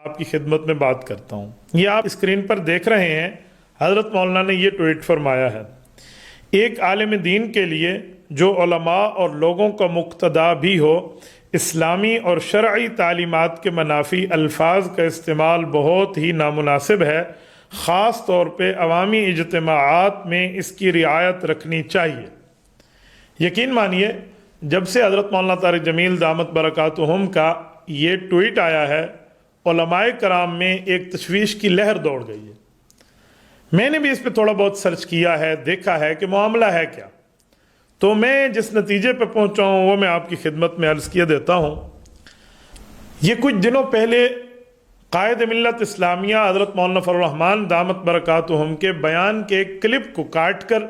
آپ کی خدمت میں بات کرتا ہوں. یہ آپ اسکرین پر دیکھ رہے ہیں. حضرت مولانا نے یہ ٹویٹ فرمایا ہے: ایک عالم دین کے لیے جو علماء اور لوگوں کا مقتدا بھی ہو، اسلامی اور شرعی تعلیمات کے منافی الفاظ کا استعمال بہت ہی نامناسب ہے. خاص طور پہ عوامی اجتماعات میں اس کی رعایت رکھنی چاہیے. یقین مانیے جب سے حضرت مولانا طارق جمیل دامت برکاتہم کا یہ ٹویٹ آیا ہے، علماء کرام میں ایک تشویش کی لہر دوڑ گئی ہے. میں نے بھی اس پہ تھوڑا بہت سرچ کیا ہے، دیکھا ہے کہ معاملہ ہے کیا. تو میں جس نتیجے پہ پہنچا ہوں وہ میں آپ کی خدمت میں عرض کیے دیتا ہوں. یہ کچھ دنوں پہلے قائد ملت اسلامیہ حضرت مولانا فضل الرحمان دامت برکاتہم کے بیان کے ایک کلپ کو کاٹ کر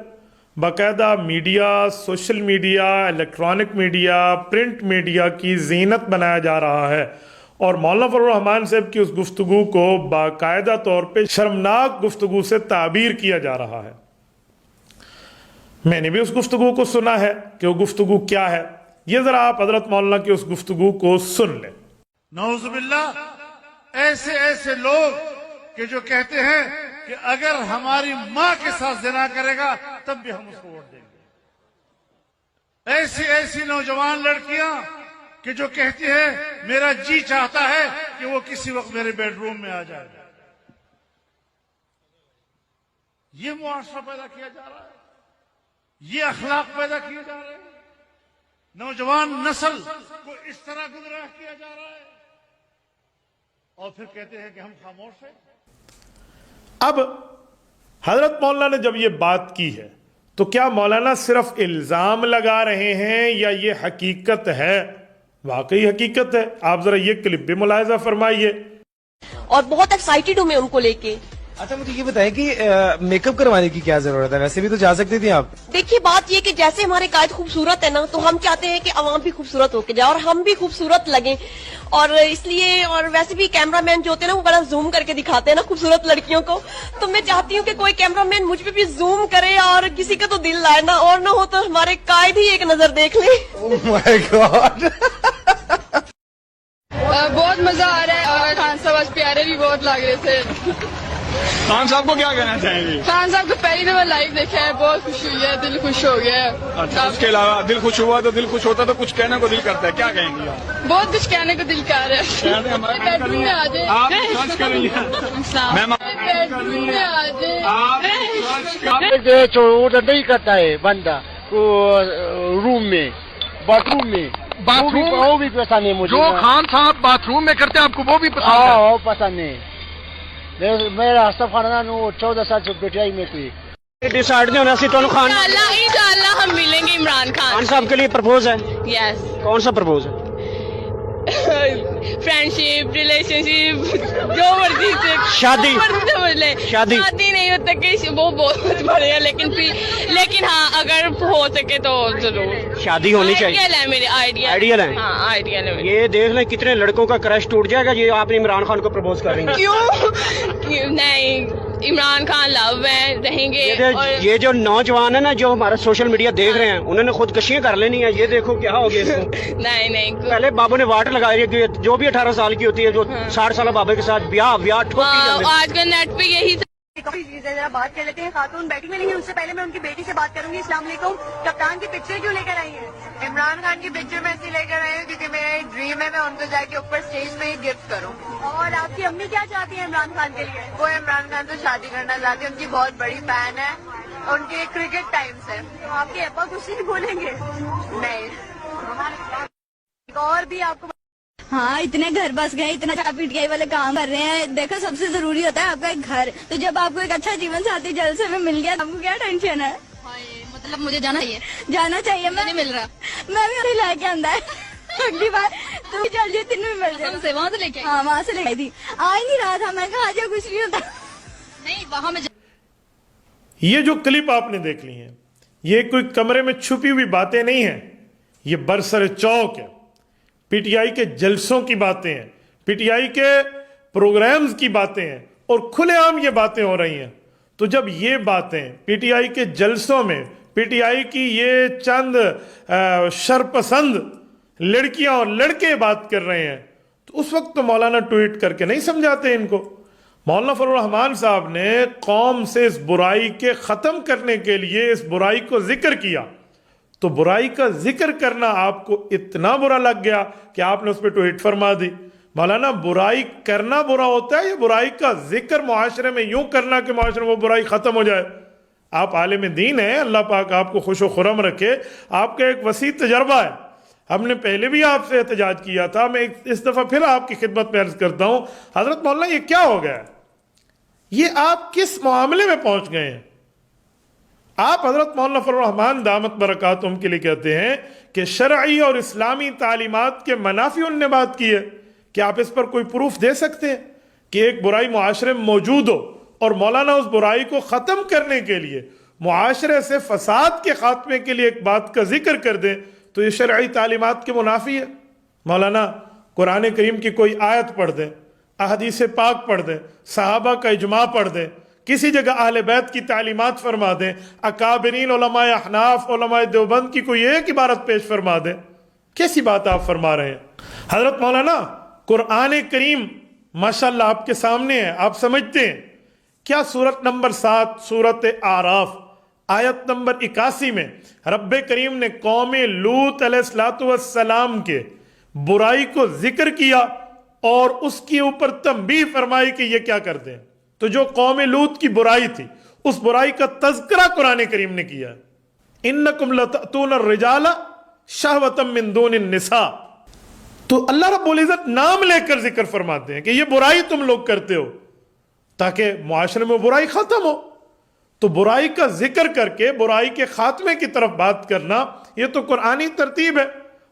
باقاعدہ media, social media, electronic media, print media کی زینت بنایا جا رہا ہے، اور مولانا فضل الرحمان صاحب کی اس گفتگو کو باقاعدہ طور پہ شرمناک گفتگو سے تعبیر کیا جا رہا ہے. میں نے بھی اس گفتگو کو سنا ہے کہ وہ گفتگو کیا ہے. یہ ذرا آپ حضرت مولانا کی اس گفتگو کو سن لیں. نعوذ باللہ، ایسے لوگ کہ جو کہتے ہیں کہ اگر ہماری ماں کے ساتھ زنا کرے گا تب بھی ہم اس کو ووٹ دیں گے. ایسی نوجوان لڑکیاں کہ جو کہتی ہیں میرا جی چاہتا ہے کہ وہ کسی وقت میرے بیڈ روم میں آ جائے. یہ معاشرہ پیدا کیا جا رہا ہے، یہ اخلاق پیدا کیے جا رہے ہیں. نوجوان نسل کو اس طرح گمراہ کیا جا رہا ہے اور پھر کہتے ہیں کہ ہم خاموش ہیں. اب حضرت مولانا نے جب یہ بات کی ہے تو کیا مولانا صرف الزام لگا رہے ہیں یا یہ حقیقت ہے؟ واقعی حقیقت ہے. آپ ذرا یہ کلپ بھی ملاحظہ فرمائیے. اور بہت ایکسائٹیڈ ہوں میں ان کو لے کے. اچھا مجھے یہ بتائیں کہ میک اپ کروانے کی کیا ضرورت ہے؟ ویسے بھی تو جا سکتی تھی آپ. دیکھیے بات یہ کہ جیسے ہمارے قائد خوبصورت ہے نا، تو ہم چاہتے ہیں کہ عوام بھی خوبصورت ہو کے جائے اور ہم بھی خوبصورت لگیں. اور اس لیے، اور ویسے بھی کیمرہ مین جو ہوتے ہیں نا وہ بڑا زوم کر کے دکھاتے ہیں نا خوبصورت لڑکیوں کو. تو میں چاہتی ہوں کہ کوئی کیمرہ مین مجھ پہ بھی زوم کرے اور کسی کا تو دل لائے نا، اور نہ ہو تو ہمارے قائد ہی ایک نظر دیکھ لیں. اوہ مائی گاڈ. بہت مزہ آ رہا ہے اور خان صاحب آج پیارے بھی بہت لگ رہے تھے. خان صاحب کو کیا کہنا چاہیں گے؟ خان صاحب کو پہلی دفعہ لائیو دیکھا ہے، بہت خوشی ہوئی ہے، دل خوش ہو گیا ہے. اچھا، اس کے علاوہ دل خوش ہوا تو دل خوش ہوتا تو کچھ کہنے کو دل کرتا ہے، کیا کہیں گے آپ؟ بہت کچھ کہنے کو دل کر رہا ہے. بیڈ روم میں آ جائے، آپ سرچ کر رہی ہیں. بیڈ روم میں آ جائے. آڈر نہیں کرتا ہے بندہ روم میں، باتھ روم میں. وہ بھی پسند ہے مجھے. جو خان صاحب باتھ روم میں کرتے ہیں آپ کو وہ بھی پسند ہے؟ وہ پسند ہے. میرا ہستہ خاندان 14 سال سے بیٹائی میں کوئی ڈیسائڈ نہیں ہونا سی. خان انشاءاللہ ہم ملیں گے عمران خان صاحب کے لیے پرپوز ہے. یس. کون سا پرپوز ہے؟ فرینڈشپ، ریلیشن شپ، جو مرضی سے. شادی شادی نہیں ہوتا کہ وہ بہت بڑے ہیں، لیکن ہاں اگر ہو سکے تو ضرور شادی ہونی چاہیے. آئیڈیل ہے میرے، آئیڈیل ہے. ہاں آئیڈیل ہے. یہ دیکھ لیں کتنے لڑکوں کا کرش ٹوٹ جائے گا یہ آپ عمران خان کو پرپوز کر رہی ہیں. کیوں نہیں، عمران خان لو ہے، رہیں گے. یہ جو نوجوان ہے نا جو ہمارا سوشل میڈیا دیکھ رہے ہیں انہوں نے خودکشیاں کر لینی ہے. یہ دیکھو کیا ہو گیا اس کو. نہیں پہلے بابو نے واٹ لگائی ہے کہ جو بھی 18 سال کی ہوتی ہے جو 60 سالہ بابے کے ساتھ بیاہ ٹھوک کی جاتی ہے. آج کل نیٹ پہ یہی کافی چیزیں ذرا بات کر لیتے ہیں. خاتون بیٹھی میں نہیں، اس سے پہلے میں ان کی بیٹی سے بات کروں گی. السلام علیکم. کپتان کی پکچر کیوں لے کر آئی ہیں؟ عمران خان کی پکچر میں ایسی لے کر آئی ہوں کیونکہ میرا ایک ڈریم ہے میں ان کو جا کے اوپر اسٹیج میں ہی گفٹ کروں. اور آپ کی امی کیا چاہتی ہیں عمران خان کے لیے؟ وہ عمران خان سے شادی کرنا چاہتی ہے، ان کی بہت بڑی فین ہے، ان کے کرکٹ ٹائم سے. آپ کے ابا کچھ نہیں بولیں گے؟ نہیں. اور بھی آپ کو ہاں اتنے گھر بس گئے، اتنا چا پی ٹی آئی والے کام کر رہے ہیں. دیکھو سب سے ضروری ہوتا ہے آپ کا ایک گھر. تو جب آپ کو ایک اچھا جیون ساتھی جلسے میں مل گیا آپ کو کیا ٹینشن ہے؟ مطلب مجھے جانا چاہیے. میں نہیں مل رہا. میں بھی وہی لے کے آندا ہے اگلی بار تو چل جائے تین بھی مل جائے. وہاں سے لے کے ہاں وہاں سے لے گئی تھی. آ ہی نہیں رہا تھا. میں کہا آج کچھ نہیں ہوتا. نہیں وہاں میں. یہ جو کلپ آپ نے دیکھ لی ہیں یہ کوئی کمرے میں چھپی ہوئی باتیں نہیں ہیں، یہ برسر چوک ہے. پی ٹی آئی کے جلسوں کی باتیں ہیں، پی ٹی آئی کے پروگرامز کی باتیں ہیں اور کھلے عام یہ باتیں ہو رہی ہیں. تو جب یہ باتیں پی ٹی آئی کے جلسوں میں پی ٹی آئی کی یہ چند شرپسند لڑکیاں اور لڑکے بات کر رہے ہیں تو اس وقت تو مولانا ٹویٹ کر کے نہیں سمجھاتے ان کو. مولانا فضل الرحمان صاحب نے قوم سے اس برائی کے ختم کرنے کے لیے اس برائی کو ذکر کیا, تو برائی کا ذکر کرنا آپ کو اتنا برا لگ گیا کہ آپ نے اس پہ ٹویٹ فرما دی. مولانا برائی کرنا برا ہوتا ہے یا برائی کا ذکر معاشرے میں یوں کرنا کہ معاشرے میں وہ برائی ختم ہو جائے؟ آپ عالم دین ہیں, اللہ پاک آپ کو خوش و خرم رکھے, آپ کا ایک وسیع تجربہ ہے. ہم نے پہلے بھی آپ سے احتجاج کیا تھا, میں اس دفعہ پھر آپ کی خدمت میں عرض کرتا ہوں, حضرت مولانا یہ کیا ہو گیا ہے؟ یہ آپ کس معاملے میں پہنچ گئے ہیں؟ آپ حضرت مولانا فضل الرحمان دامت برکاتہم کے لیے کہتے ہیں کہ شرعی اور اسلامی تعلیمات کے منافی ان نے بات کی ہے. کہ آپ اس پر کوئی پروف دے سکتے ہیں کہ ایک برائی معاشرے میں موجود ہو اور مولانا اس برائی کو ختم کرنے کے لیے, معاشرے سے فساد کے خاتمے کے لیے ایک بات کا ذکر کر دیں تو یہ شرعی تعلیمات کے منافی ہے؟ مولانا قرآن کریم کی کوئی آیت پڑھ دیں, احادیث پاک پڑھ دیں, صحابہ کا اجماع پڑھ دیں, کسی جگہ اہل بیت کی تعلیمات فرما دیں, اکابرین علماء احناف علماء دیوبند کی کوئی ایک عبارت پیش فرما دیں, کیسی بات آپ فرما رہے ہیں؟ حضرت مولانا قرآن کریم ماشاءاللہ آپ کے سامنے ہے, آپ سمجھتے ہیں کیا؟ سورت نمبر 7 سورت اعراف آیت نمبر 81 میں رب کریم نے قوم لوط علیہ السلام کے برائی کو ذکر کیا اور اس کے اوپر تنبیہ فرمائی کہ یہ کیا کرتے ہیں. تو جو قوم لوط کی برائی تھی اس برائی کا تذکرہ قرآن کریم نے کیا. انکم لتأتون الرجال شہوۃ من دون النساء. تو اللہ رب العزت نام لے کر ذکر فرماتے ہیں کہ یہ برائی تم لوگ کرتے ہو تاکہ معاشرے میں برائی ختم ہو. تو برائی کا ذکر کر کے برائی کے خاتمے کی طرف بات کرنا یہ تو قرآنی ترتیب ہے.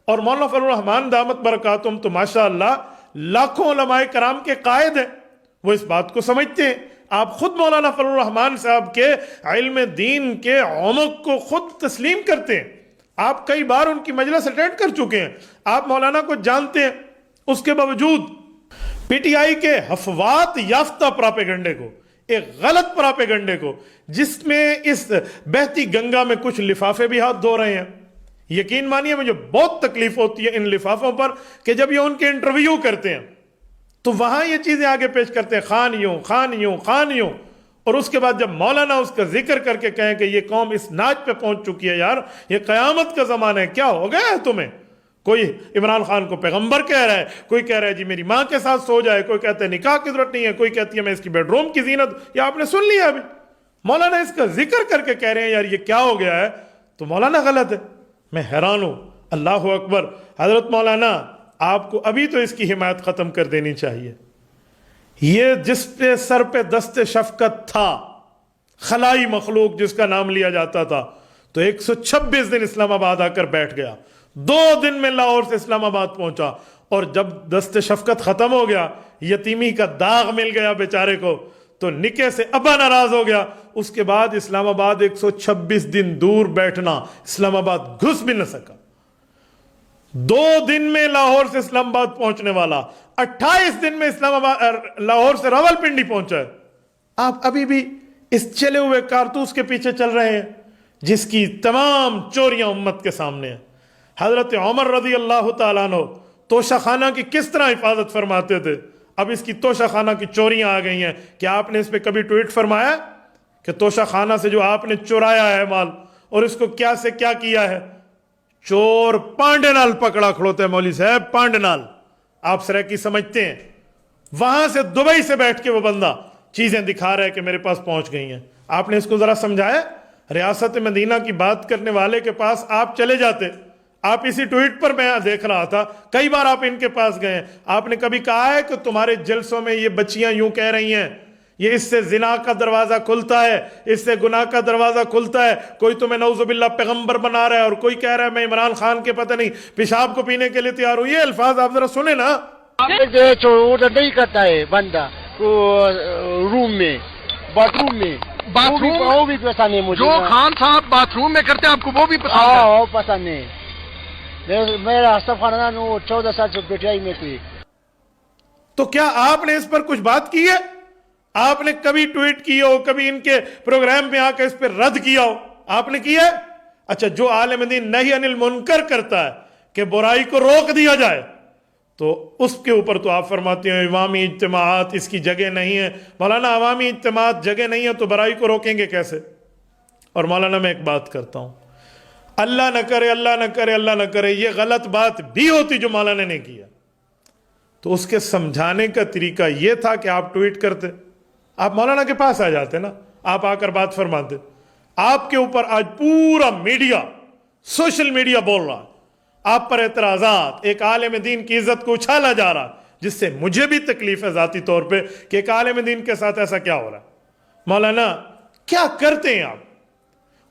اور مولانا فضل الرحمان دامت برکاتہم تو ماشاءاللہ لاکھوں علماء کرام کے قائد ہیں, وہ اس بات کو سمجھتے ہیں. آپ خود مولانا فضل الرحمان صاحب کے علم دین کے عمق کو خود تسلیم کرتے ہیں. آپ کئی بار ان کی مجلس اٹینڈ کر چکے ہیں, آپ مولانا کو جانتے ہیں. اس کے باوجود پی ٹی آئی کے حفوات یافتہ پراپیگنڈے کو, ایک غلط پراپیگنڈے کو, جس میں اس بہتی گنگا میں کچھ لفافے بھی ہاتھ دھو رہے ہیں, یقین مانیے مجھے بہت تکلیف ہوتی ہے ان لفافوں پر کہ جب یہ ان کے انٹرویو کرتے ہیں تو وہاں یہ چیزیں آگے پیش کرتے ہیں, خان یوں خان یوں خان یوں, اور اس کے بعد جب مولانا اس کا ذکر کر کے کہیں کہ یہ قوم اس ناچ پہ پہنچ چکی ہے, یار یہ قیامت کا زمانہ ہے, کیا ہو گیا ہے تمہیں؟ کوئی عمران خان کو پیغمبر کہہ رہا ہے, کوئی کہہ رہا ہے جی میری ماں کے ساتھ سو جائے, کوئی کہتا ہے نکاح کی ضرورت نہیں ہے, کوئی کہتی ہے میں اس کی بیڈ روم کی زینت. یہ آپ نے سن لیا ابھی, مولانا اس کا ذکر کر کے کہہ رہے ہیں یار یہ کیا ہو گیا ہے, تو مولانا غلط ہے. میں حیران ہوں. اللہ اکبر. حضرت مولانا آپ کو ابھی تو اس کی حمایت ختم کر دینی چاہیے. یہ جس پہ سر پہ دست شفقت تھا, خلائی مخلوق جس کا نام لیا جاتا تھا, تو 126 دن اسلام آباد آ کر بیٹھ گیا, 2 دن میں لاہور سے اسلام آباد پہنچا, اور جب دست شفقت ختم ہو گیا, یتیمی کا داغ مل گیا بیچارے کو, تو نکے سے ابا ناراض ہو گیا. اس کے بعد اسلام آباد 126 دن دور بیٹھنا, اسلام آباد گھس بھی نہ سکا. 2 دن میں لاہور سے اسلام آباد پہنچنے والا 28 دن میں اسلام آباد لاہور سے راولپنڈی پہنچا ہے. آپ ابھی بھی اس چلے ہوئے کارتوس کے پیچھے چل رہے ہیں جس کی تمام چوریاں امت کے سامنے ہیں. حضرت عمر رضی اللہ تعالیٰ عنہ توشہ خانہ کی کس طرح حفاظت فرماتے تھے, اب اس کی توشہ خانہ کی چوریاں آ گئی ہیں. کیا آپ نے اس پہ کبھی ٹویٹ فرمایا کہ توشہ خانہ سے جو آپ نے چورایا ہے مال اور اس کو کیا سے کیا کیا ہے؟ چور پانڈے نال پکڑا کھڑوتے ہیں مولوی صاحب, پانڈے نال. آپ سرائکی سمجھتے ہیں وہاں سے دبئی سے بیٹھ کے وہ بندہ چیزیں دکھا رہا ہے کہ میرے پاس پہنچ گئی ہیں. آپ نے اس کو ذرا سمجھایا؟ ریاست مدینہ کی بات کرنے والے کے پاس آپ چلے جاتے. آپ اسی ٹویٹ پر میں دیکھ رہا تھا, کئی بار آپ ان کے پاس گئے. آپ نے کبھی کہا ہے کہ تمہارے جلسوں میں یہ بچیاں یوں کہہ رہی ہیں, یہ اس سے زنا کا دروازہ کھلتا ہے, اس سے گناہ کا دروازہ کھلتا ہے, کوئی تمہیں نعوذ باللہ پیغمبر بنا رہا ہے, اور کوئی کہہ رہا ہے میں عمران خان کے پتہ نہیں پیشاب کو پینے کے لیے تیار ہوں. یہ الفاظ آپ ذرا سنیں نا. ادھر نہیں کرتا ہے بندہ روم میں, باتھ روم میں, وہ بھی پسند ہے مجھے. جو خان صاحب باتھ روم میں کرتے ہیں آپ کو وہ بھی پسند ہے؟ وہ پسند ہے. میرا حسب خاندان 14 سال سے پٹیائی میں تھی. تو کیا آپ نے اس پر کچھ بات کی ہے؟ آپ نے کبھی ٹویٹ کی ہو, کبھی ان کے پروگرام میں آ کے اس پہ رد کیا ہو؟ آپ نے کیا ہے؟ اچھا, جو عالم دین نہی عن المنکر کرتا ہے کہ برائی کو روک دیا جائے, تو اس کے اوپر تو آپ فرماتے ہیں عوامی اجتماعات اس کی جگہ نہیں ہے. مولانا عوامی اجتماعات جگہ نہیں ہے تو برائی کو روکیں گے کیسے؟ اور مولانا میں ایک بات کرتا ہوں، اللہ نہ کرے اللہ نہ کرے اللہ نہ کرے یہ غلط بات بھی ہوتی جو مولانا نے کیا تو اس کے سمجھانے کا طریقہ یہ تھا کہ آپ ٹویٹ کرتے، آپ مولانا کے پاس آ جاتے نا، آپ آ کر بات فرماتے. آپ کے اوپر آج پورا میڈیا، سوشل میڈیا بول رہا ہے، آپ پر اعتراضات، ایک عالم دین کی عزت کو اچھالا جا رہا، جس سے مجھے بھی تکلیف ہے ذاتی طور پہ کہ ایک عالم دین کے ساتھ ایسا کیا ہو رہا ہے. مولانا کیا کرتے ہیں آپ؟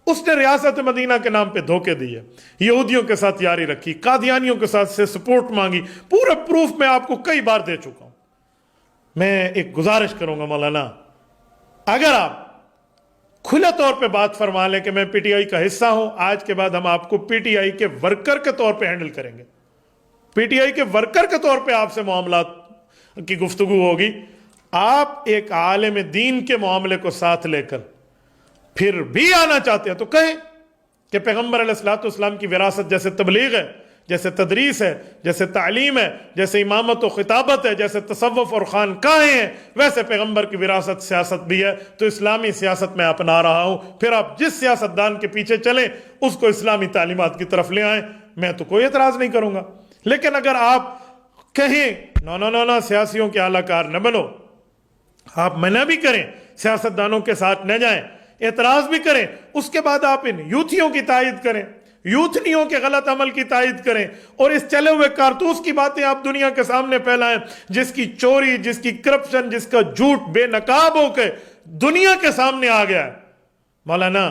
اس نے ریاست مدینہ کے نام پہ دھوکے دیے، یہودیوں کے ساتھ یاری رکھی، قادیانیوں کے ساتھ سے سپورٹ مانگی، پورا پروف میں آپ کو کئی بار دے چکا ہوں. میں ایک گزارش کروں گا مولانا، اگر آپ کھلے طور پہ بات فرما لیں کہ میں پی ٹی آئی کا حصہ ہوں، آج کے بعد ہم آپ کو پی ٹی آئی کے ورکر کے طور پہ ہینڈل کریں گے. پی ٹی آئی کے ورکر کے طور پہ آپ سے معاملات کی گفتگو ہوگی. آپ ایک عالم دین کے معاملے کو ساتھ لے کر پھر بھی آنا چاہتے ہیں تو کہیں کہ پیغمبر علیہ الصلوۃ والسلام کی وراثت جیسے تبلیغ ہے، جیسے تدریس ہے، جیسے تعلیم ہے، جیسے امامت و خطابت ہے، جیسے تصوف اور خانقاہیں ہیں، ویسے پیغمبر کی وراثت سیاست بھی ہے. تو اسلامی سیاست میں اپنا رہا ہوں، پھر آپ جس سیاستدان کے پیچھے چلیں اس کو اسلامی تعلیمات کی طرف لے آئیں، میں تو کوئی اعتراض نہیں کروں گا. لیکن اگر آپ کہیں نو سیاسیوں کے اعلی کار نہ بنو، آپ منع بھی کریں، سیاستدانوں کے ساتھ نہ جائیں، اعتراض بھی کریں، اس کے بعد آپ ان یوتھیوں کی تائید کریں، یوتھنیوں کے غلط عمل کی تائید کریں اور اس چلے ہوئے کارتوس کی باتیں آپ دنیا کے سامنے پھیلائیں، جس کی چوری، جس کی کرپشن، جس کا جھوٹ بے نقاب ہو کے دنیا کے سامنے آ گیا ہے. مولانا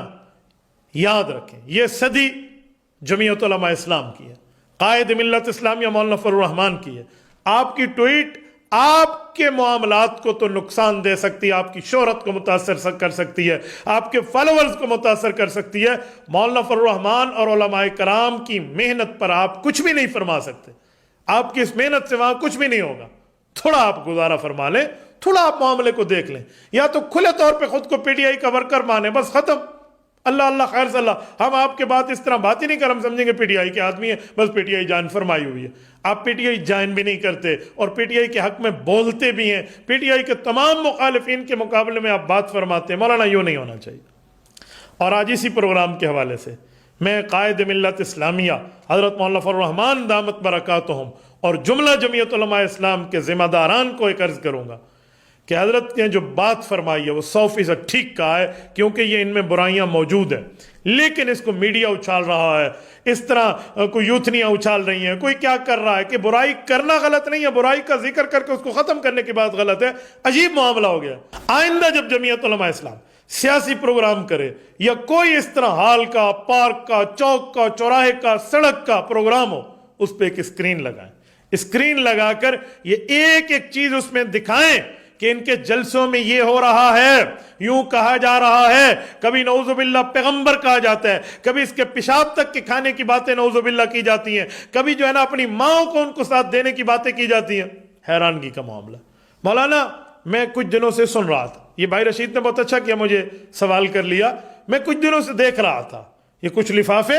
یاد رکھیں یہ صدی جمعیت علماء اسلام کی ہے، قائد ملت اسلامیہ مولانا فضل الرحمان کی ہے. آپ کی ٹویٹ آپ کے معاملات کو تو نقصان دے سکتی ہے، آپ کی شہرت کو متاثر کر سکتی ہے، آپ کے فالوورز کو متاثر کر سکتی ہے. مولانا فضل الرحمان اور علماء کرام کی محنت پر آپ کچھ بھی نہیں فرما سکتے. آپ کی اس محنت سے وہاں کچھ بھی نہیں ہوگا. تھوڑا آپ گزارا فرما لیں، تھوڑا آپ معاملے کو دیکھ لیں، یا تو کھلے طور پہ خود کو پی ٹی آئی کا ورکر مانیں، بس ختم. اللہ اللہ خیر صلی اللہ. ہم آپ کے بات اس طرح بات ہی نہیں کر، ہم سمجھیں گے پی ٹی آئی کے آدمی ہیں، بس پی ٹی آئی جان فرمائی ہوئی ہے. آپ پی ٹی آئی جائن بھی نہیں کرتے اور پی ٹی آئی کے حق میں بولتے بھی ہیں، پی ٹی آئی کے تمام مخالفین کے مقابلے میں آپ بات فرماتے ہیں. مولانا یوں نہیں ہونا چاہیے. اور آج اسی پروگرام کے حوالے سے میں قائد ملت اسلامیہ حضرت مولانا فضل الرحمان دامت برکاتہم اور جملہ جمعیت علماء اسلام کے ذمہ داران کو ایک عرض کروں گا کہ حضرت نے جو بات فرمائی ہے وہ 100% ٹھیک کہا ہے، کیونکہ یہ ان میں برائیاں موجود ہیں، لیکن اس کو میڈیا اچھال رہا ہے، اس طرح کوئی یوتھنیاں اچھال رہی ہیں، کوئی کیا کر رہا ہے کہ برائی کرنا غلط نہیں ہے، برائی کا ذکر کر کے اس کو ختم کرنے کی بات غلط ہے. عجیب معاملہ ہو گیا. آئندہ جب جمعیت علماء اسلام سیاسی پروگرام کرے یا کوئی اس طرح ہال کا، پارک کا، چوک کا، چوراہے کا، سڑک کا پروگرام ہو، اس پہ ایک اسکرین لگائیں. اسکرین لگا کر یہ ایک ایک چیز اس میں دکھائیں کہ ان کے جلسوں میں یہ ہو رہا ہے، یوں کہا جا رہا ہے، کبھی نعوذ باللہ پیغمبر کہا جاتا ہے، کبھی اس کے پیشاب تک کے کھانے کی باتیں نعوذ باللہ کی جاتی ہیں، کبھی جو ہے نا اپنی ماؤں کو ان کو ساتھ دینے کی باتیں کی جاتی ہیں. حیرانگی کا معاملہ. مولانا میں کچھ دنوں سے سن رہا تھا، یہ بھائی رشید نے بہت اچھا کیا مجھے سوال کر لیا، میں کچھ دنوں سے دیکھ رہا تھا یہ کچھ لفافے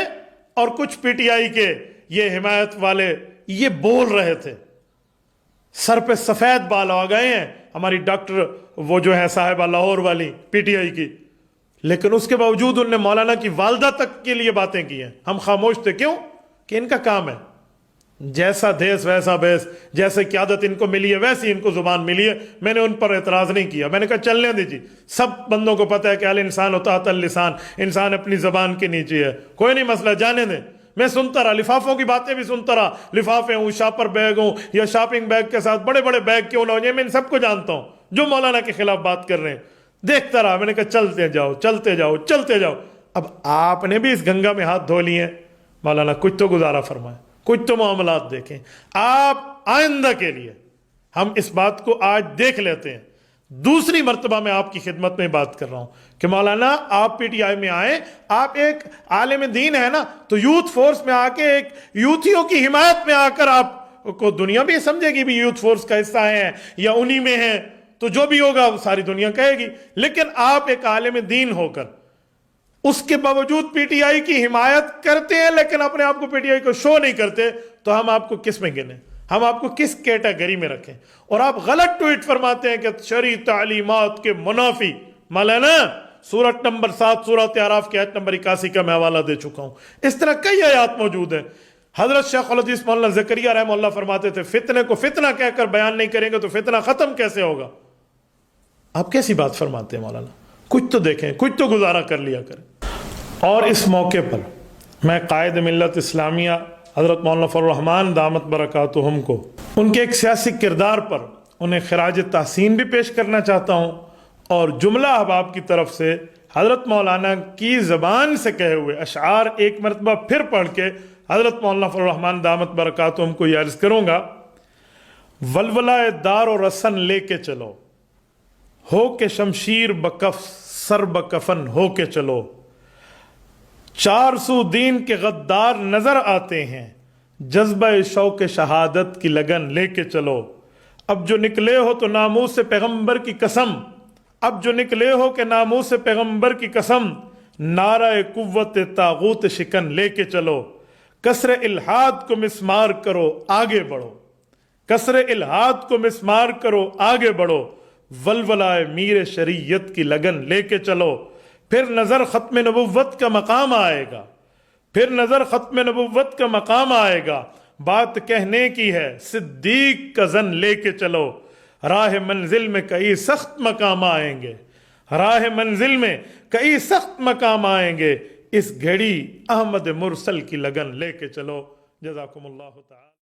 اور کچھ پی ٹی آئی کے یہ حمایت والے یہ بول رہے تھے، سر پہ سفید بال آ گئے ہیں ہماری ڈاکٹر وہ جو ہے صاحبہ لاہور والی پی ٹی آئی کی، لیکن اس کے باوجود ان نے مولانا کی والدہ تک کے لیے باتیں کی ہیں. ہم خاموش تھے، کیوں؟ کہ ان کا کام ہے، جیسا دیس ویسا بیس، جیسے قیادت ان کو ملی ہے ویسی ان کو زبان ملی ہے. میں نے ان پر اعتراض نہیں کیا، میں نے کہا چلنے دیجیے، سب بندوں کو پتہ ہے کہ الانسان تحت اللسان، انسان اپنی زبان کے نیچے ہے، کوئی نہیں مسئلہ، جانے دیں. میں سنتا رہا، لفافوں کی باتیں بھی سنتا رہا، لفافے ہوں، شاپر بیگ ہوں یا شاپنگ بیگ کے ساتھ بڑے بڑے بیگ کیوں نہ ہو جائے، میں ان سب کو جانتا ہوں جو مولانا کے خلاف بات کر رہے ہیں. دیکھتا رہا، میں نے کہا چلتے جاؤ چلتے جاؤ چلتے جاؤ. اب آپ نے بھی اس گنگا میں ہاتھ دھو لیے ہیں، مولانا کچھ تو گزارا فرمائیں، کچھ تو معاملات دیکھیں. آپ آئندہ کے لیے ہم اس بات کو آج دیکھ لیتے ہیں. دوسری مرتبہ میں آپ کی خدمت میں بات کر رہا ہوں کہ مولانا آپ پی ٹی آئی میں آئیں، آپ ایک عالم دین ہے نا، تو یوتھ فورس میں آ کے ایک یوتھیوں کی حمایت میں آ کر آپ کو دنیا بھی سمجھے گی بھی یوتھ فورس کا حصہ ہیں یا انہی میں ہیں، تو جو بھی ہوگا وہ ساری دنیا کہے گی. لیکن آپ ایک عالم دین ہو کر اس کے باوجود پی ٹی آئی کی حمایت کرتے ہیں لیکن اپنے آپ کو پی ٹی آئی کو شو نہیں کرتے، تو ہم آپ کو کس میں گنے؟ ہم آپ کو کس کیٹیگری میں رکھیں؟ اور آپ غلط ٹویٹ فرماتے ہیں کہ شرعی تعلیمات کے منافی. مولانا سورت نمبر 7 سورت اعراف کی آیت نمبر 81 کا میں حوالہ دے چکا ہوں. اس طرح کئی آیات موجود ہیں. حضرت شیخ الحدیث مولانا زکریا رحمہ اللہ فرماتے تھے فتنے کو فتنہ کہہ کر بیان نہیں کریں گے تو فتنہ ختم کیسے ہوگا؟ آپ کیسی بات فرماتے ہیں مولانا؟ کچھ تو دیکھیں، کچھ تو گزارا کر لیا کریں. اور اس موقع پر میں قائد ملت اسلامیہ حضرت مولانا فضل الرحمان دامت برکاتہم کو ان کے ایک سیاسی کردار پر انہیں خراج تحسین بھی پیش کرنا چاہتا ہوں، اور جملہ احباب کی طرف سے حضرت مولانا کی زبان سے کہے ہوئے اشعار ایک مرتبہ پھر پڑھ کے حضرت مولانا فضل الرحمان دامت برکاتہم کو یہ عرض کروں گا. ولولہ دار و رسن لے کے چلو، ہو کے شمشیر بکف سر بکفن ہو کے چلو. 400 دین کے غدار نظر آتے ہیں، جذبہ شوق شہادت کی لگن لے کے چلو. اب جو نکلے ہو تو ناموس سے پیغمبر کی قسم، اب جو نکلے ہو کہ ناموس سے پیغمبر کی قسم، نعرہ قوت طاغوت شکن لے کے چلو. کسر الحاد کو مسمار کرو آگے بڑھو، کسر الحاد کو مسمار کرو آگے بڑھو. ولولائے میر شریعت کی لگن لے کے چلو. پھر نظر ختم نبوت کا مقام آئے گا، پھر نظر ختم نبوت کا مقام آئے گا. بات کہنے کی ہے صدیق کا زن لے کے چلو. راہ منزل میں کئی سخت مقام آئیں گے، راہ منزل میں کئی سخت مقام آئیں گے. اس گھڑی احمد مرسل کی لگن لے کے چلو. جزاکم اللہ تعالی.